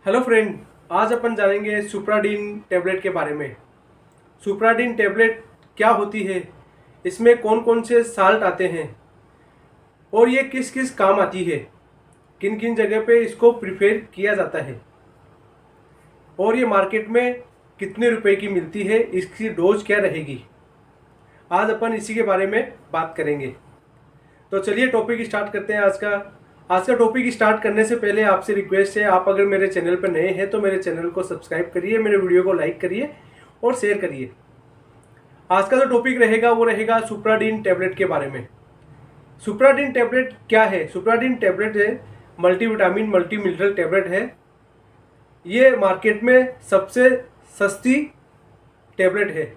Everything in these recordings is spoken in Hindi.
हेलो फ्रेंड, आज अपन जानेंगे सुप्राडीन टैबलेट के बारे में। सुप्राडीन टैबलेट क्या होती है, इसमें कौन कौन से साल्ट आते हैं और ये किस किस काम आती है, किन किन जगह पे इसको प्रिफेर किया जाता है और ये मार्केट में कितने रुपए की मिलती है, इसकी डोज क्या रहेगी। आज अपन इसी के बारे में बात करेंगे। तो चलिए टॉपिक स्टार्ट करते हैं आज का टॉपिक स्टार्ट करने से पहले आपसे रिक्वेस्ट है, आप अगर मेरे चैनल पर नए हैं तो मेरे चैनल को सब्सक्राइब करिए, मेरे वीडियो को लाइक करिए और शेयर करिए। आज का जो टॉपिक रहेगा वो रहेगा सुप्राडीन टैबलेट के बारे में। सुप्राडीन टैबलेट क्या है? सुप्राडीन टैबलेट है मल्टीविटामिन मल्टी मिनरल टैबलेट है। ये मार्केट में सबसे सस्ती टैबलेट है।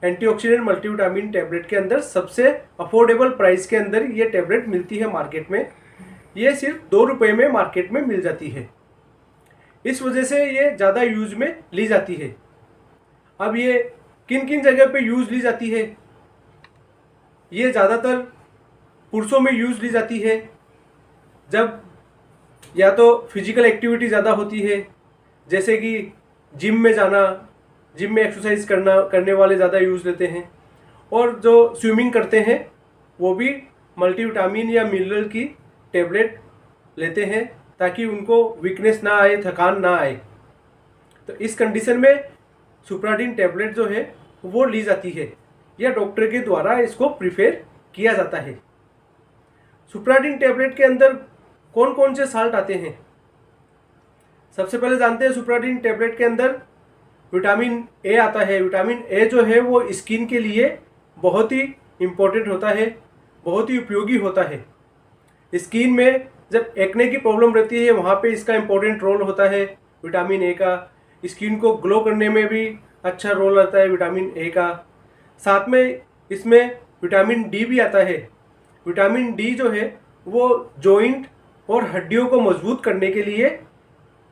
एंटीऑक्सीडेंट मल्टीविटामिन टैबलेट के अंदर सबसे अफोर्डेबल प्राइस के अंदर ये टैबलेट मिलती है मार्केट में। ये सिर्फ 2 रुपये में मार्केट में मिल जाती है। इस वजह से ये ज़्यादा यूज में ली जाती है। अब ये किन किन जगह पे यूज ली जाती है? ये ज़्यादातर पुरुषों में यूज ली जाती है जब या तो फिजिकल एक्टिविटी ज़्यादा होती है, जैसे कि जिम में जाना, जिम में एक्सरसाइज करने वाले ज़्यादा यूज़ लेते हैं। और जो स्विमिंग करते हैं वो भी मल्टीविटामिन या मिनरल की टैबलेट लेते हैं ताकि उनको वीकनेस ना आए, थकान ना आए। तो इस कंडीशन में सुप्राडीन टैबलेट जो है वो ली जाती है या डॉक्टर के द्वारा इसको प्रिफेर किया जाता है। सुप्राडीन टैबलेट के अंदर कौन कौन से साल्ट आते हैं? सबसे पहले जानते हैं सुप्राडीन टैबलेट के अंदर विटामिन ए आता है। विटामिन ए जो है वो स्किन के लिए बहुत ही इम्पोर्टेंट होता है, बहुत ही उपयोगी होता है। स्किन में जब एक्ने की प्रॉब्लम रहती है वहाँ पे इसका इम्पोर्टेंट रोल होता है विटामिन ए का। स्किन को ग्लो करने में भी अच्छा रोल रहता है विटामिन ए का। साथ में इसमें विटामिन डी भी आता है। विटामिन डी जो है वो जॉइंट और हड्डियों को मजबूत करने के लिए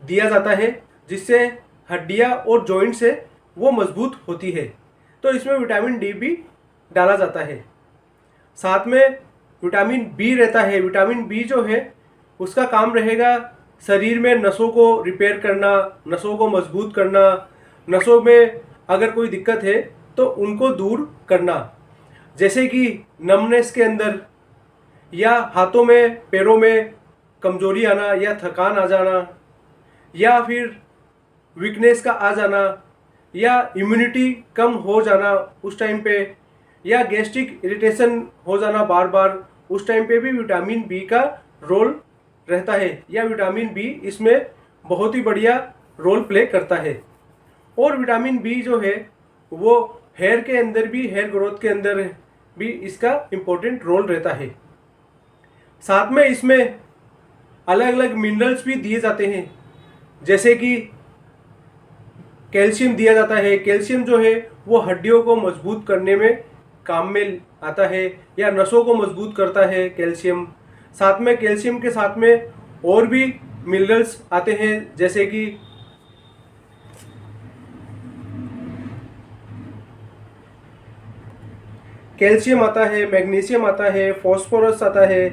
दिया जाता है, जिससे हड्डियाँ और जॉइंट से वो मजबूत होती है। तो इसमें विटामिन डी भी डाला जाता है। साथ में विटामिन बी रहता है। विटामिन बी जो है उसका काम रहेगा शरीर में नसों को रिपेयर करना, नसों को मजबूत करना, नसों में अगर कोई दिक्कत है तो उनको दूर करना, जैसे कि नमनेस के अंदर या हाथों में पैरों में कमजोरी आना या थकान आ जाना या फिर वीकनेस का आ जाना या इम्यूनिटी कम हो जाना उस टाइम पे, या गैस्ट्रिक इरिटेशन हो जाना बार बार, उस टाइम पे भी विटामिन बी का रोल रहता है या विटामिन बी इसमें बहुत ही बढ़िया रोल प्ले करता है। और विटामिन बी जो है वो हेयर के अंदर भी, हेयर ग्रोथ के अंदर भी इसका इम्पोर्टेंट रोल रहता है। साथ में इसमें अलग अलग मिनरल्स भी दिए जाते हैं, जैसे कि कैल्शियम दिया जाता है। कैल्शियम जो है वो हड्डियों को मजबूत करने में काम में आता है या नसों को मजबूत करता है कैल्शियम। साथ में कैल्शियम के साथ में और भी मिनरल्स आते हैं, जैसे कि कैल्शियम आता है, मैग्नीशियम आता है, फास्फोरस आता है,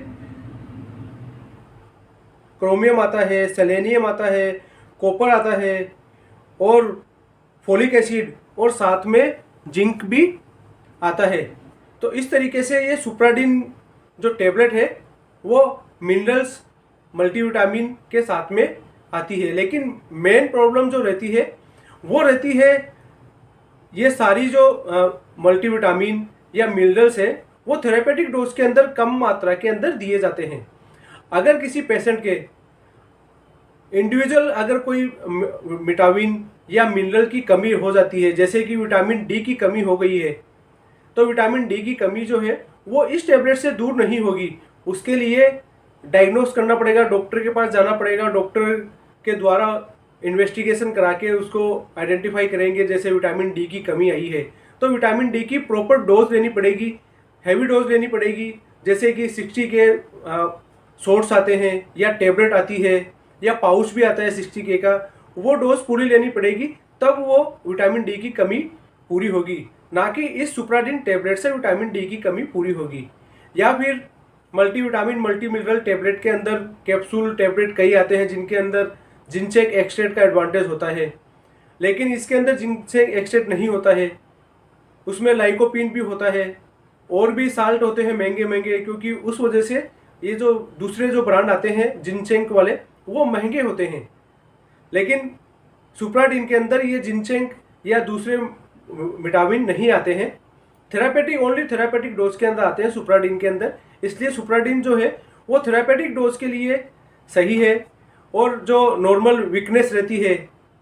क्रोमियम आता है, सेलेनियम आता है, कॉपर आता है और फोलिक एसिड, और साथ में जिंक भी आता है। तो इस तरीके से ये सुप्राडीन जो टैबलेट है वो मिनरल्स मल्टीविटामिन के साथ में आती है। लेकिन मेन प्रॉब्लम जो रहती है वो रहती है, ये सारी जो मल्टीविटामिन या मिनरल्स है वो थेरेपेटिक डोज के अंदर कम मात्रा के अंदर दिए जाते हैं। अगर किसी पेशेंट के इंडिविजुअल अगर कोई विटामिन या मिनरल की कमी हो जाती है, जैसे कि विटामिन डी की कमी हो गई है, तो विटामिन डी की कमी जो है वो इस टैबलेट से दूर नहीं होगी। उसके लिए डायग्नोस करना पड़ेगा, डॉक्टर के पास जाना पड़ेगा। डॉक्टर के द्वारा इन्वेस्टिगेशन करा के उसको आइडेंटिफाई करेंगे, जैसे विटामिन डी की कमी आई है तो विटामिन डी की प्रॉपर डोज लेनी पड़ेगी, हैवी डोज लेनी पड़ेगी, जैसे कि 60 के शॉट्स आते हैं या टैबलेट आती है या पाउच भी आता है 60 के का, वो डोज पूरी लेनी पड़ेगी, तब वो विटामिन डी की कमी पूरी होगी। ना कि इस सुप्राडीन टैबलेट से विटामिन डी की कमी पूरी होगी। या फिर मल्टीविटामिन मल्टी मिनरल टैबलेट के अंदर कैप्सूल टैबलेट कई आते हैं जिनके अंदर जिंकचेक एक्सट्रैक्ट का एडवांटेज होता है, लेकिन इसके अंदर जिंकचेक एक्सट्रैक्ट नहीं होता है, उसमें लाइकोपीन भी होता है और भी साल्ट होते हैं महंगे महंगे, क्योंकि उस वजह से ये जो दूसरे जो ब्रांड आते हैं जिंकचेक वाले वो महंगे होते हैं। लेकिन सुप्राडीन के अंदर ये जिंकचेक या दूसरे विटामिन नहीं आते हैं, थेरापेटिक ओनली थेरापेटिक डोज के अंदर आते हैं सुप्राडीन के अंदर। इसलिए सुप्राडीन जो है वो थेरापेटिक डोज के लिए सही है, और जो नॉर्मल वीकनेस रहती है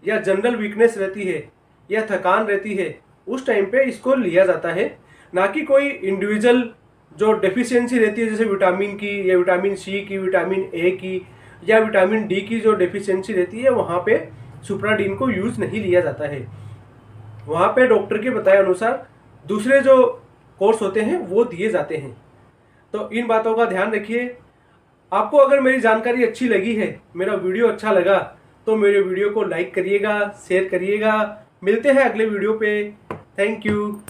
या जनरल वीकनेस रहती है या थकान रहती है उस टाइम पे इसको लिया जाता है, ना कि कोई इंडिविजुअल जो डेफिशिएंसी रहती है जैसे विटामिन की या विटामिन सी की, विटामिन ए की या विटामिन डी की जो डेफिशिएंसी रहती है वहाँ पे सुप्राडीन को यूज़ नहीं लिया जाता है। वहाँ पे डॉक्टर के बताए अनुसार दूसरे जो कोर्स होते हैं वो दिए जाते हैं। तो इन बातों का ध्यान रखिए। आपको अगर मेरी जानकारी अच्छी लगी है, मेरा वीडियो अच्छा लगा, तो मेरे वीडियो को लाइक करिएगा, शेयर करिएगा। मिलते हैं अगले वीडियो पे। Thank you.